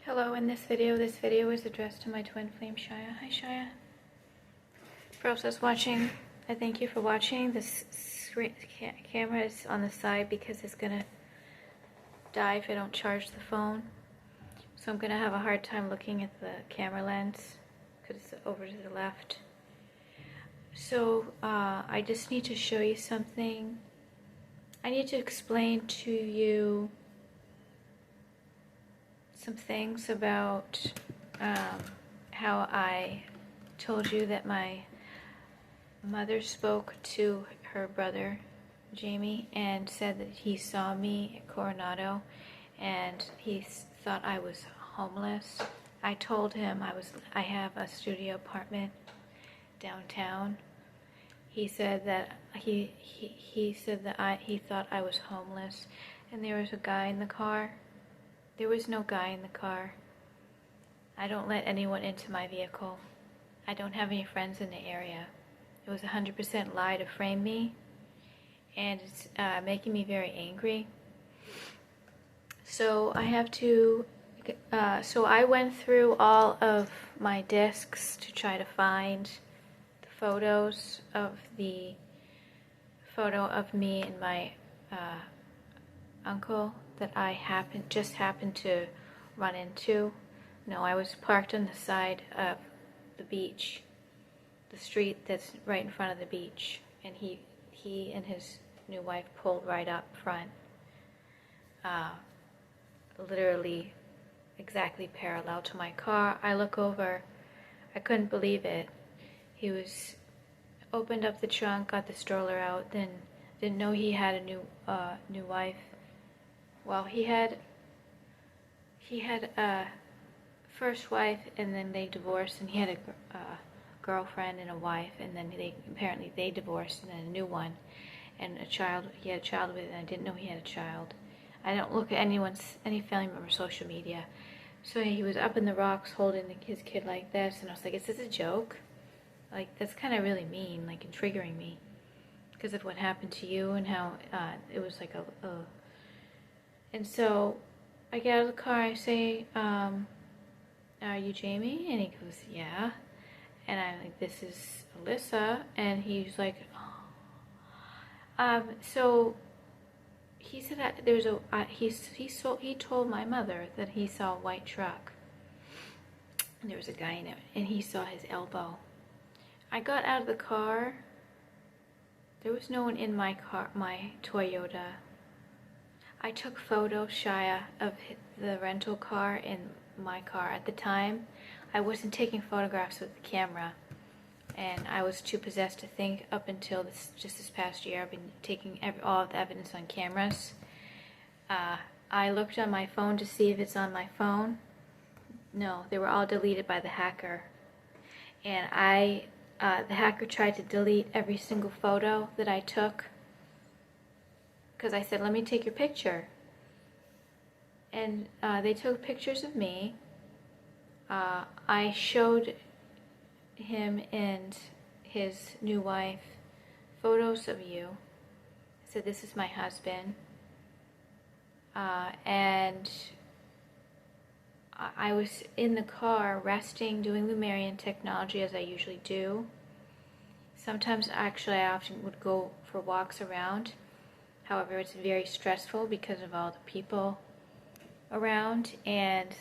Hello, in this video is addressed to my twin flame Shia. Hi Shia. For those that's watching, I thank you for watching. This camera is on the side because it's gonna die if I don't charge the phone. So I'm gonna have a hard time looking at the camera lens because it's over to the left. So I just need to show you something. I need to explain to you some things about how I told you that my mother spoke to her brother Jamie and said that he saw me at Coronado and he thought I was homeless. I told him I have a studio apartment downtown. He said that he thought I was homeless and there was a guy in the car. There was no guy in the car. I don't let anyone into my vehicle. I don't have any friends in the area. It was 100% lie to frame me, and it's making me very angry. So I have to, so I went through all of my discs to try to find the photos of the photo of me and my uncle that I just happened to run into. No, I was parked on the side of the beach, the street that's right in front of the beach, and he and his new wife pulled right up front, literally exactly parallel to my car. I look over, I couldn't believe it. He opened up the trunk, got the stroller out, then didn't know he had a new wife. Well, he had a first wife, and then they divorced, and he had a girlfriend and a wife, and then apparently they divorced, and then a new one, and a child. He had a child with it, and I didn't know he had a child. I don't look at any family member social media. So he was up in the rocks holding his kid like this, and I was like, is this a joke? Like, that's kind of really mean, like, and triggering me because of what happened to you and how it was like And so I get out of the car, I say, are you Jamie? And he goes, yeah. And I'm like, this is Alyssa. And he's like, oh. So he said that there's he told my mother that he saw a white truck. And there was a guy in it, and he saw his elbow. I got out of the car. There was no one in my car, my Toyota. I took photos, Shia, of the rental car in my car. At the time, I wasn't taking photographs with the camera, and I was too possessed to think. Up until just this past year, I've been taking all of the evidence on cameras. I looked on my phone to see if it's on my phone. No, they were all deleted by the hacker. And the hacker tried to delete every single photo that I took, because I said, let me take your picture. And they took pictures of me. I showed him and his new wife photos of you. I said, this is my husband. And I was in the car resting, doing Lumerian technology as I usually do. Sometimes actually I often would go for walks around. However, it's very stressful because of all the people around and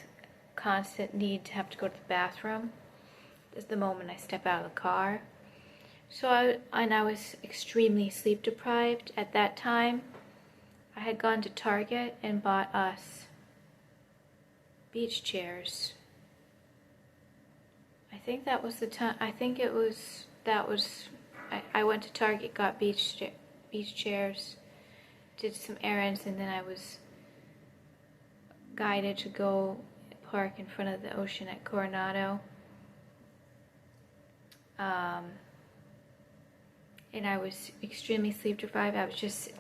constant need to have to go to the bathroom. This is the moment I step out of the car. So I was extremely sleep deprived at that time. I had gone to Target and bought us beach chairs. I think that was the time. I went to Target, got beach chairs, did some errands, and then I was guided to go park in front of the ocean at Coronado. And I was extremely sleep deprived. I was just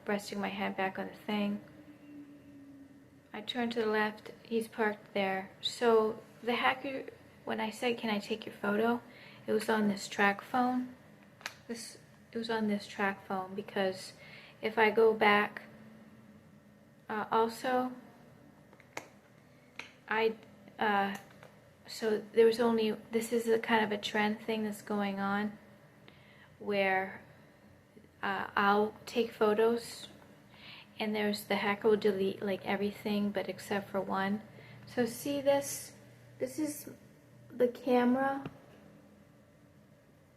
resting my head back on the thing. I turned to the left. He's parked there. So the hacker, when I said, can I take your photo? It was on this track phone. It was on this track phone because if I go back, also, So there was only, this is a kind of a trend thing that's going on where I'll take photos and there's the hacker will delete like everything but except for one. So see this? This is the camera.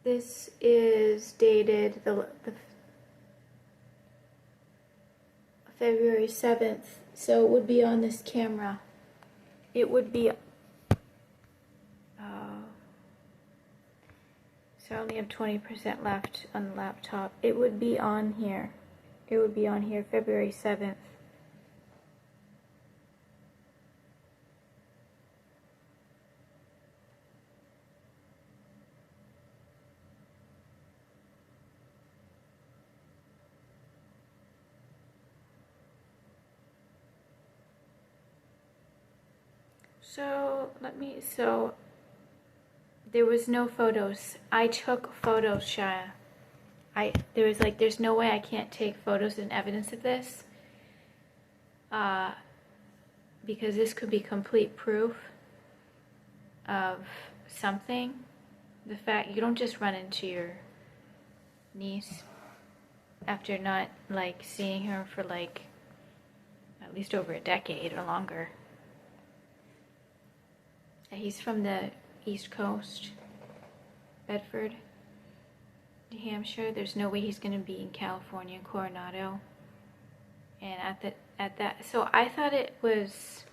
This is dated the February 7th. So it would be on this camera. It would be so I only have 20% left on the laptop. It would be on here. It would be on here February 7th. So there was no photos. I took photos, Shia. There's no way I can't take photos and evidence of this. Because this could be complete proof of something. The fact you don't just run into your niece after not like seeing her for like at least over a decade or longer. He's from the East Coast, Bedford, New Hampshire. There's no way he's going to be in California, Coronado. And at that, so I thought it was.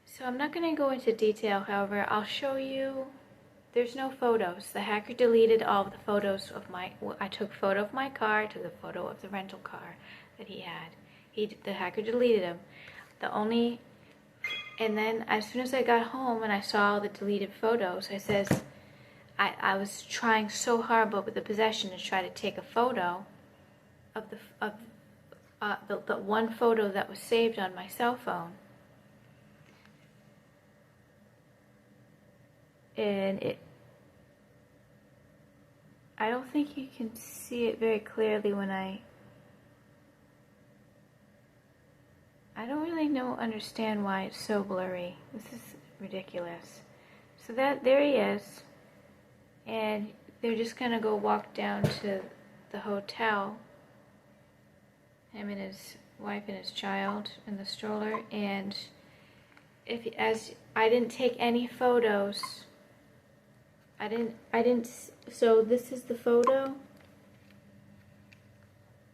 So I'm not going to go into detail. However, I'll show you. There's no photos. The hacker deleted all of the photos of my. I took a photo of my car, took a photo of the rental car that he had. The hacker deleted them. And then as soon as I got home and I saw the deleted photos, I was trying so hard with the possession to try to take a photo of the one photo that was saved on my cell phone. And I don't think you can see it very clearly when I don't really understand why it's so blurry. This is ridiculous. So there he is. And they're just gonna go walk down to the hotel. Him and his wife and his child in the stroller. And as I didn't take any photos. So this is the photo.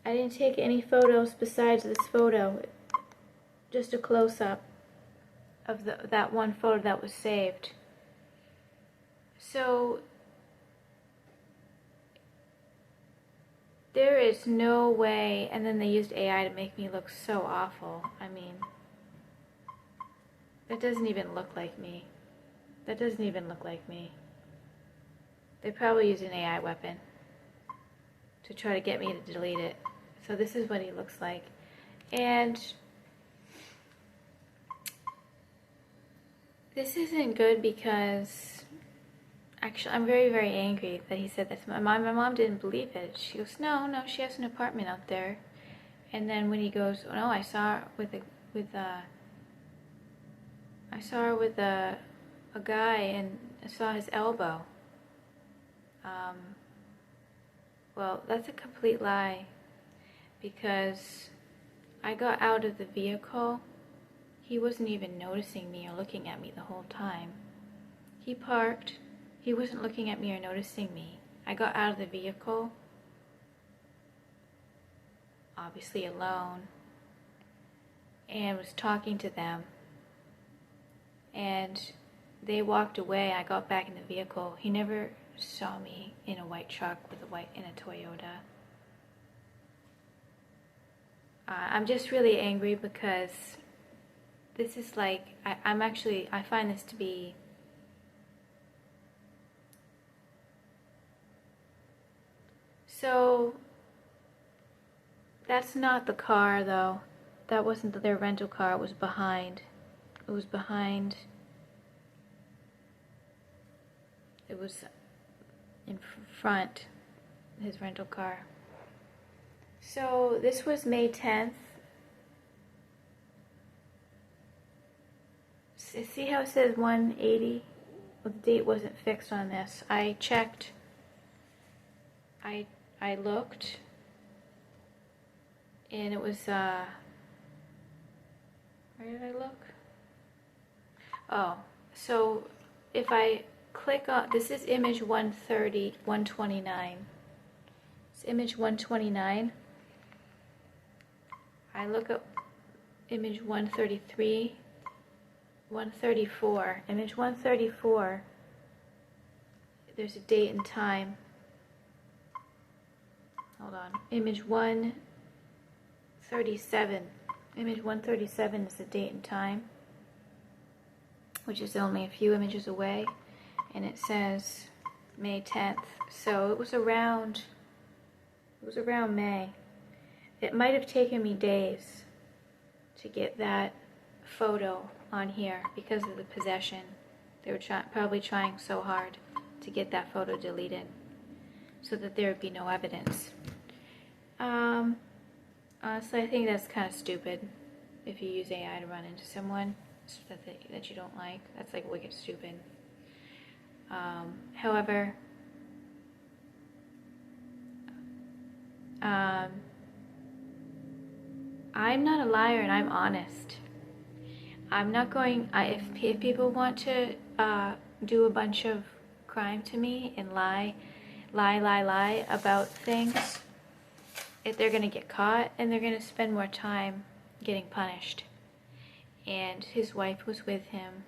I didn't take any photos besides this photo. Just a close-up of that one photo that was saved. So there is no way, and then they used AI to make me look so awful. I mean, that doesn't even look like me. That doesn't even look like me. They probably used an AI weapon to try to get me to delete it. So this is what he looks like. And this isn't good because actually I'm very, very angry that he said that to my mom didn't believe it. She goes, no, she has an apartment out there. And then when he goes, oh, no, I saw her with a guy and I saw his elbow. Well, that's a complete lie because I got out of the vehicle. He wasn't even noticing me or looking at me the whole time. He parked. He wasn't looking at me or noticing me. I got out of the vehicle, obviously alone, and was talking to them. And they walked away. I got back in the vehicle. He never saw me in a white truck in a Toyota. I'm just really angry because this is like, I find this to be so. That's not the car though. That wasn't their rental car. It was behind. It was in front, his rental car. So this was May 10th. See how it says 180? Well, the date wasn't fixed on this. I checked. I looked, and it was where did I look? Oh, so if I click on, this is image 130, 129. It's image 129. I look at image 133, 134. Image 134, there's a date and time. Hold on. Image 137. Image 137 is the date and time, which is only a few images away, and it says May 10th. So it was around May. It might have taken me days to get that photo on here because of the possession. They were probably trying so hard to get that photo deleted so that there would be no evidence. Honestly, I think that's kind of stupid if you use AI to run into someone that you don't like. That's like wicked stupid. However, I'm not a liar and I'm honest. I'm not going, if people want to do a bunch of crime to me and lie about things, if they're going to get caught and they're going to spend more time getting punished. And his wife was with him,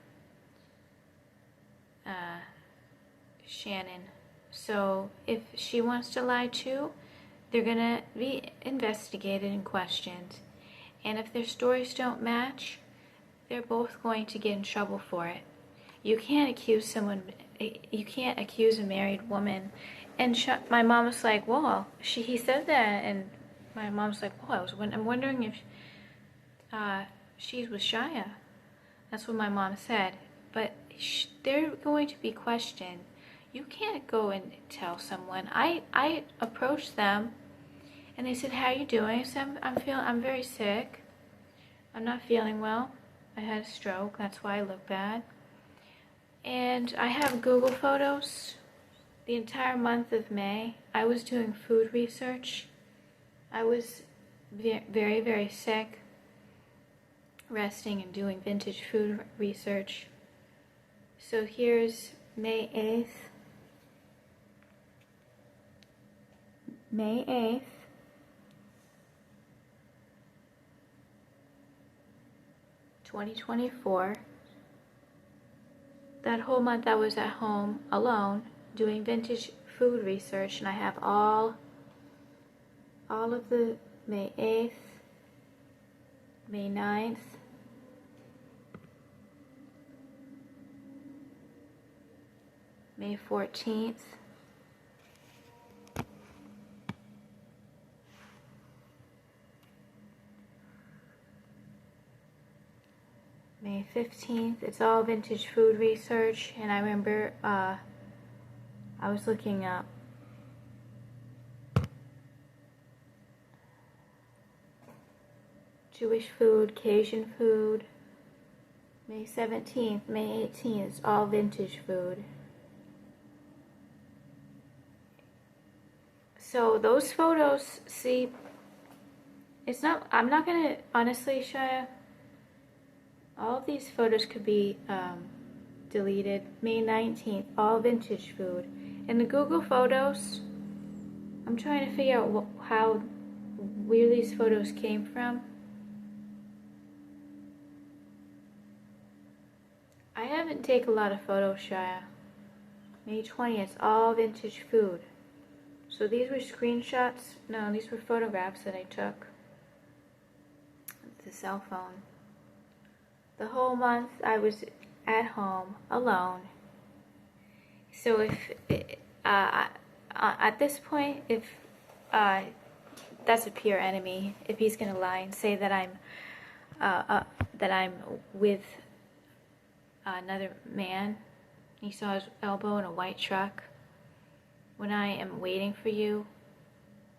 Shannon. So if she wants to lie too, they're going to be investigated and questioned. And if their stories don't match, they're both going to get in trouble for it. You can't accuse a married woman. And my mom was like, well, he said that, and my mom's like, well, I'm wondering if she's with Shia. That's what my mom said. But they're going to be questioned. You can't go and tell someone. I approached them, and they said, how are you doing? I said, I'm very sick. I'm not feeling well. I had a stroke. That's why I look bad. And I have Google Photos. The entire month of May, I was doing food research. I was very, very sick, resting and doing vintage food research. So here's May 8th. May 8th. (2024). That whole month I was at home alone doing vintage food research, and I have all of the May 8th, May 9th, May 14th, May 15th. It's all vintage food research, and I remember I was looking up Jewish food, Cajun food. May 17th, May 18th, it's all vintage food. So those photos, see, it's not, I'm not gonna, honestly, Shia, all of these photos could be deleted. May 19th, all vintage food. In the Google Photos, I'm trying to figure out where these photos came from. I haven't taken a lot of photos, Shia. May 20th, it's all vintage food. So these were screenshots. No, these were photographs that I took with the cell phone. The whole month I was at home alone. So if at this point, if that's a pure enemy, if he's gonna lie and say that I'm with another man, he saw his elbow in a white truck, when I am waiting for you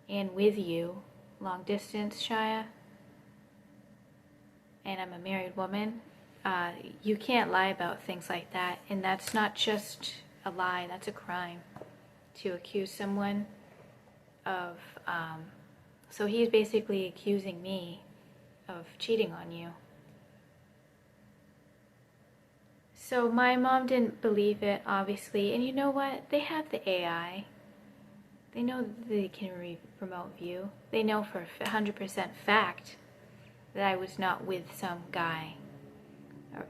and with you, long distance, Shia, and I'm a married woman, you can't lie about things like that. And that's not just a lie, that's a crime. To accuse someone of, so he's basically accusing me of cheating on you. So my mom didn't believe it, obviously. And you know what? They have the AI. They know that they can remote view. They know for 100% fact that I was not with some guy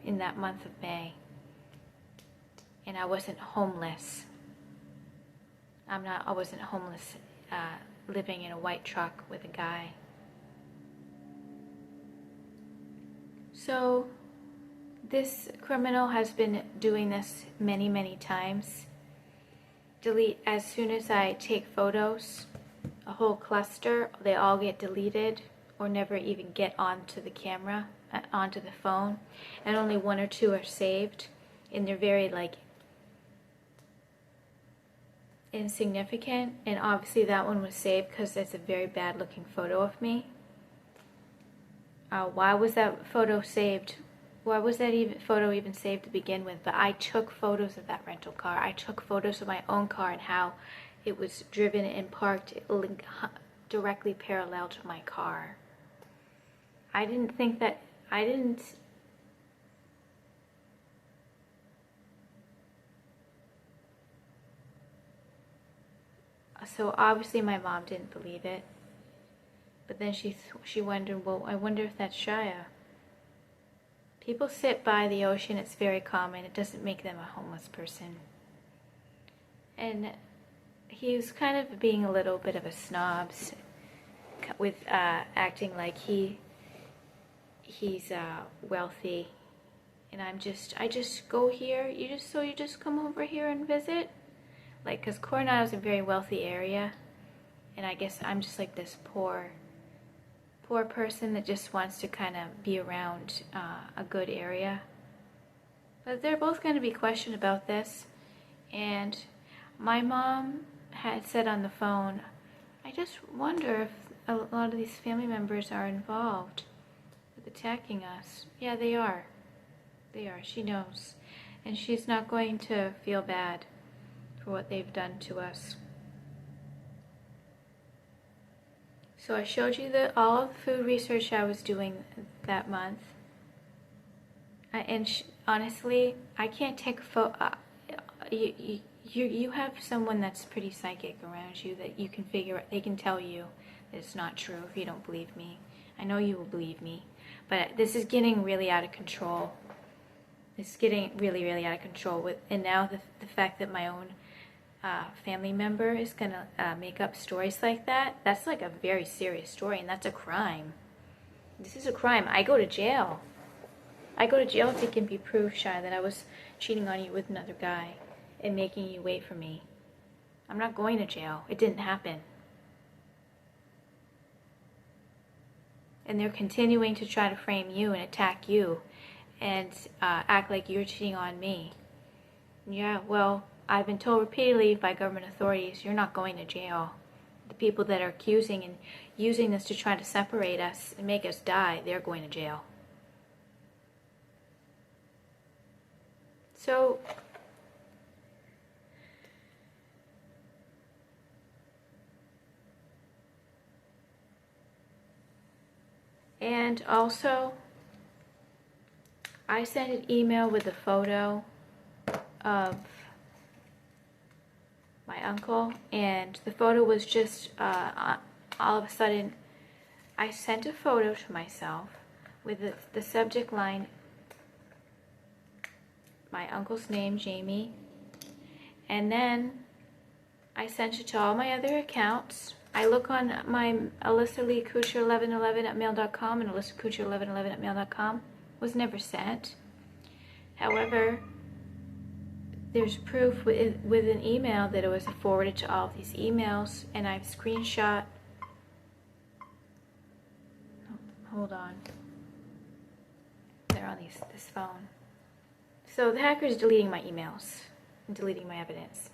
in that month of May. And I wasn't homeless. I wasn't homeless, living in a white truck with a guy. So this criminal has been doing this many, many times. Delete as soon as I take photos, a whole cluster, they all get deleted or never even get onto the camera, onto the phone, and only one or two are saved, and they're very like insignificant. And obviously that one was saved because it's a very bad looking photo of me. Why was that photo saved? Why was that photo even saved to begin with? But I took photos of that rental car. I took photos of my own car and how it was driven and parked directly parallel to my car. I didn't think that, so obviously my mom didn't believe it. But then she wondered, well, I wonder if that's Shia. People sit by the ocean, it's very common. It doesn't make them a homeless person. And he was kind of being a little bit of a snob with acting like he's wealthy. And I just go here, you just come over here and visit? Like, because Coronado is a very wealthy area. And I guess I'm just like this poor person that just wants to kind of be around a good area. But they're both going to be questioned about this. And my mom had said on the phone, I just wonder if a lot of these family members are involved with attacking us. Yeah, they are. They are. She knows. And she's not going to feel bad for what they've done to us. So I showed you all of the food research I was doing that month. Honestly, I can't take a photo. You have someone that's pretty psychic around you that you can they can tell you that it's not true if you don't believe me. I know you will believe me. But this is getting really out of control. It's getting really, really out of control. And now the fact that my own family member is going to make up stories like that, that's like a very serious story, and that's a crime. This is a crime. I go to jail. I go to jail if it can be proved, Shy, that I was cheating on you with another guy and making you wait for me. I'm not going to jail. It didn't happen. And they're continuing to try to frame you and attack you and act like you're cheating on me. Yeah, well, I've been told repeatedly by government authorities, you're not going to jail. The people that are accusing and using this to try to separate us and make us die, they're going to jail. So, and also, I sent an email with a photo of my uncle, and the photo was just all of a sudden I sent a photo to myself with the subject line, my uncle's name, Jamie, and then I sent it to all my other accounts. I look on my Alyssa Lee Kuchar 1111 at mail.com and Alyssa Kuchar 1111 at mail.com. Was never sent. However, there's proof with an email that it was forwarded to all of these emails, and I've screenshot. Hold on. They're on this phone. So the hacker's deleting my emails and deleting my evidence.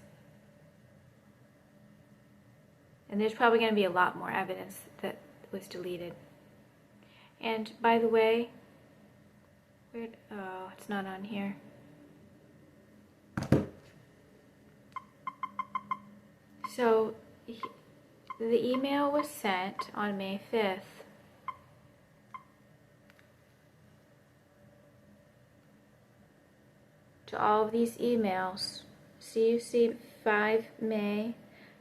And there's probably going to be a lot more evidence that was deleted. And by the way, Oh, it's not on here. So the email was sent on May 5th. To all of these emails. CUC 5 May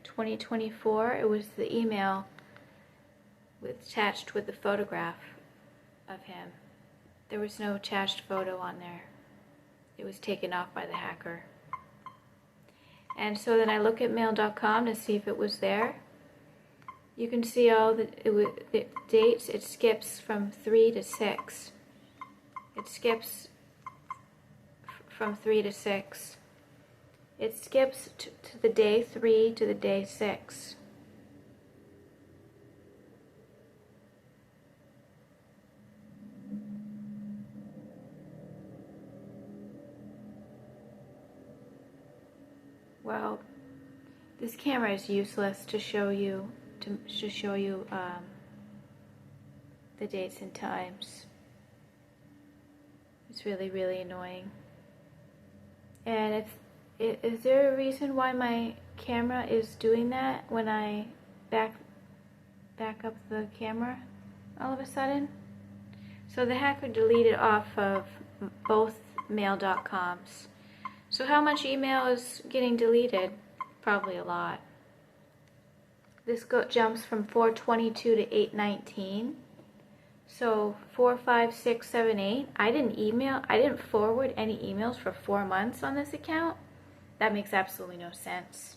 2024. It was the email attached with the photograph of him. There was no attached photo on there. It was taken off by the hacker. And so then I look at mail.com to see if it was there. You can see all the dates. It skips from 3 to 6. It skips from 3 to 6. It skips to the day 3 to the day 6. Well, this camera is useless to show you the dates and times. It's really, really annoying. And is there a reason why my camera is doing that when I back up the camera all of a sudden? So the hacker deleted off of both mail.coms. So how much email is getting deleted? Probably a lot. This jumps from 422 to 819. So 4, 5, 6, 7, 8. I didn't forward any emails for 4 months on this account. That makes absolutely no sense.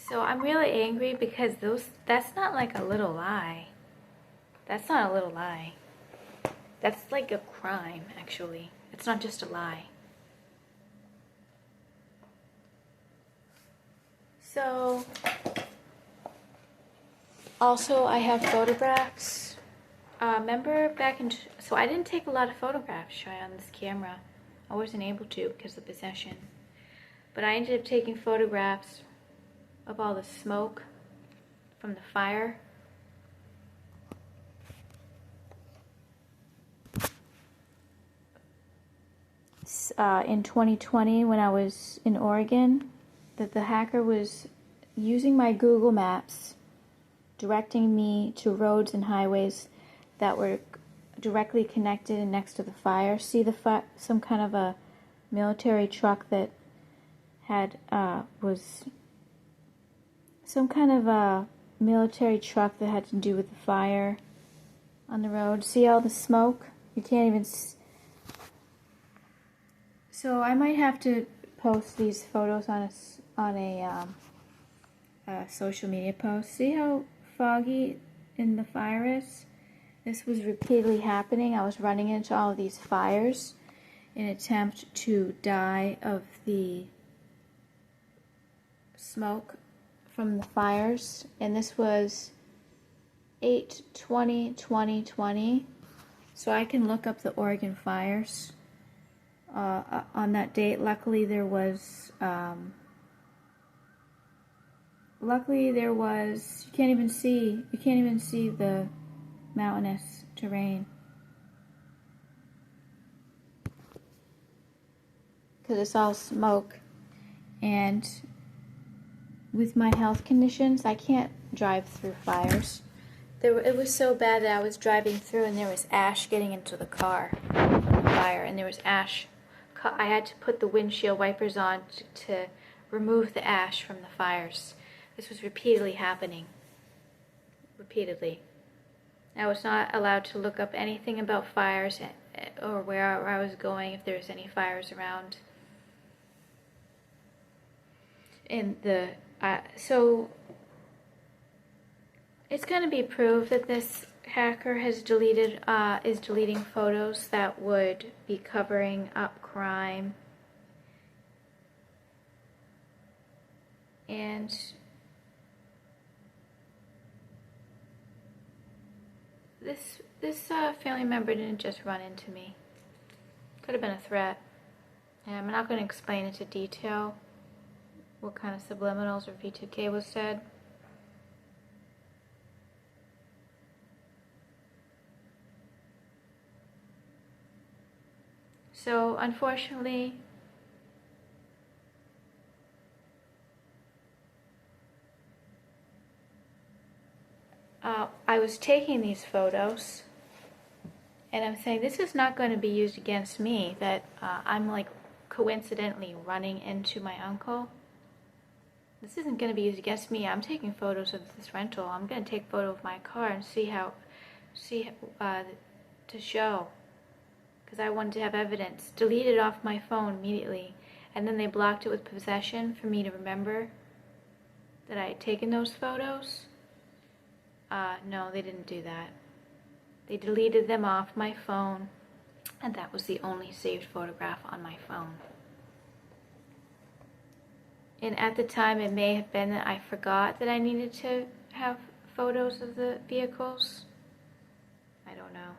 So I'm really angry because that's not like a little lie. That's not a little lie. That's like a crime, actually. It's not just a lie. So, also I have photographs. Remember back in, so I didn't take a lot of photographs on this camera. I wasn't able to because of possession. But I ended up taking photographs of all the smoke from the fire. In 2020, when I was in Oregon, that the hacker was using my Google Maps, directing me to roads and highways that were directly connected and next to the fire. See some kind of a military truck that had was some kind of a military truck that had to do with the fire on the road. See all the smoke? You can't even So I might have to post these photos on a social media post. See how foggy in the fire is? This was repeatedly happening. I was running into all of these fires in an attempt to die of the smoke from the fires, and this was 8/20/2020. So I can look up the Oregon fires on that date. Luckily there was you can't even see the mountainous terrain because it's all smoke. And with my health conditions, I can't drive through fires. It was so bad that I was driving through and there was ash getting into the car from the fire, and there was ash. I had to put the windshield wipers on to remove the ash from the fires. This was repeatedly happening. Repeatedly. I was not allowed to look up anything about fires or where I was going, if there was any fires around. And so it's going to be proved that this hacker has is deleting photos that would be covering up crime. And this family member didn't just run into me. Could have been a threat. And I'm not going to explain into detail what kind of subliminals or V2K was said. So unfortunately, I was taking these photos, and I'm saying this is not going to be used against me, that I'm like coincidentally running into my uncle. This isn't going to be used against me. I'm taking photos of this rental. I'm going to take a photo of my car and to show, because I wanted to have evidence. Delete it off my phone immediately, and then they blocked it with possession for me to remember that I had taken those photos. No, they didn't do that. They deleted them off my phone, and that was the only saved photograph on my phone. And at the time, it may have been that I forgot that I needed to have photos of the vehicles. I don't know.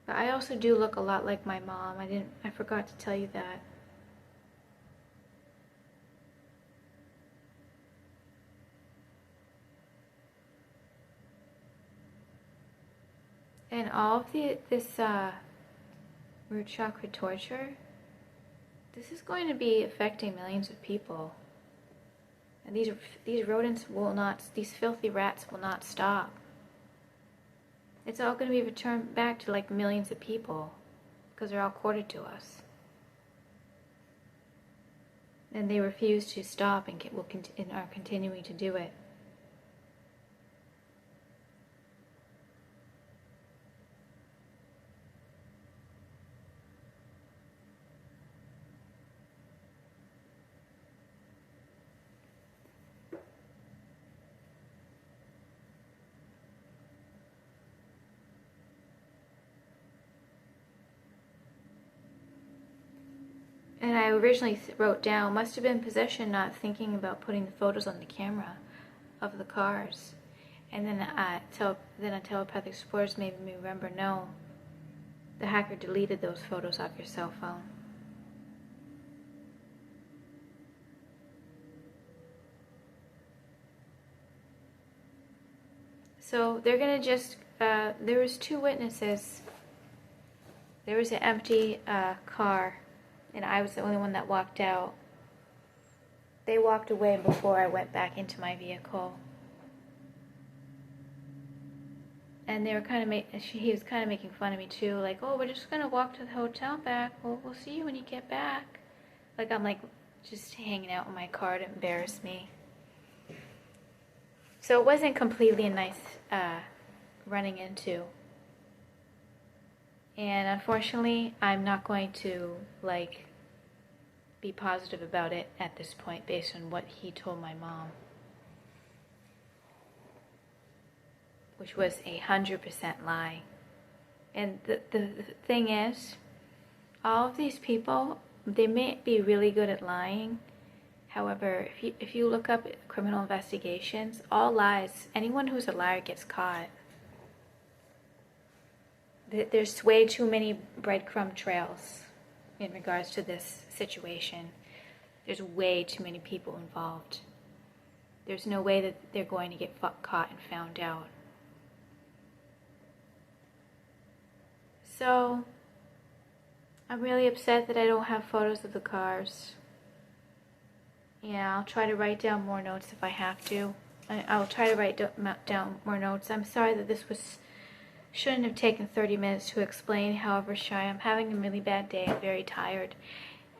But I also do look a lot like my mom. I forgot to tell you that. And all of this root chakra torture, this is going to be affecting millions of people. And these rodents will not, these filthy rats will not stop. It's all going to be returned back to like millions of people, because they're all quartered to us. And they refuse to stop and are continuing to do it. And I originally wrote down, must have been possession, not thinking about putting the photos on the camera of the cars. And then a telepathic supporters made me remember, no, the hacker deleted those photos off your cell phone. So they're gonna just, there was 2 witnesses. There was an empty car, and I was the only one that walked out. They walked away before I went back into my vehicle. And they were he was kind of making fun of me too, like, oh, we're just gonna walk to the hotel back. Well, we'll see you when you get back. Like, I'm like just hanging out in my car to embarrass me. So it wasn't completely a nice running into. And unfortunately, I'm not going to like be positive about it at this point based on what he told my mom, which was 100% lie. And the thing is, all of these people, they may be really good at lying. However, if you look up criminal investigations, all lies, anyone who's a liar gets caught. There's way too many breadcrumb trails in regards to this situation. There's way too many people involved. There's no way that they're going to get caught and found out. So, I'm really upset that I don't have photos of the cars. Yeah, I'll try to write down more notes if I have to. I'll try to write down more notes. I'm sorry that this shouldn't have taken 30 minutes to explain. However, Shy, I'm having a really bad day. I'm very tired.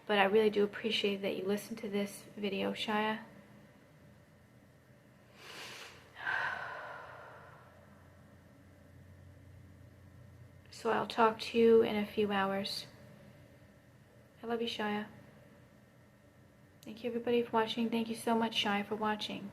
But I really do appreciate that you listened to this video, Shia. So I'll talk to you in a few hours. I love you, Shia. Thank you, everybody, for watching. Thank you so much, Shia, for watching.